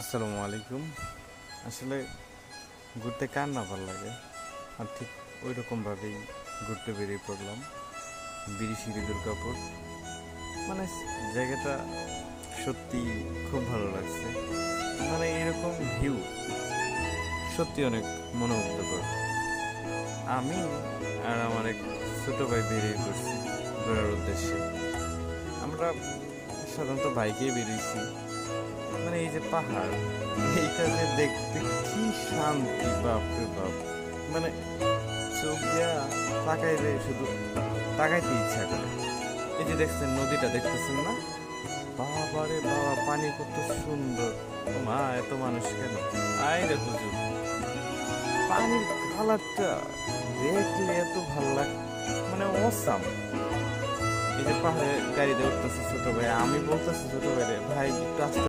আসসালামু আলাইকুম। আসলে ঘুরতে কার না ভালো লাগে, আর ঠিক ওই রকমভাবেই ঘুরতে বেরিয়ে পড়লাম বিরিশিরি দুর্গাপুর। মানে জায়গাটা সত্যি খুব ভালো লাগছে। মানে এরকম ভিউ সত্যি অনেক মনোমুগ্ধকর। আমি আর আমার এক ছোটো ভাই বেরিয়ে পড়ছি ঘোরার উদ্দেশ্যে। আমরা সাধারণত বাইকেই বেরিয়েছি। মানে এই যে পাহাড়, এইটা যে দেখতে কি শান্তি, বাপরে বাপ! মানে চোখ দিয়া তাকাইলে শুধু তাকাইতে ইচ্ছা করে। এই যে দেখছেন নদীটা, দেখতেছেন না? বাবারে বাবা, পানি কত সুন্দর! ও মা, এত মানুষ কেন? আই রে হুজুর, পানির কালারটা দেখলে এত ভালো লাগে, মানে অসাম। এই যে পাহাড়ে গাড়িতে উঠতেছে ছোট ভাই, আমি বলতেছি ছোট ভাই রে, ভাই একটু আস্তে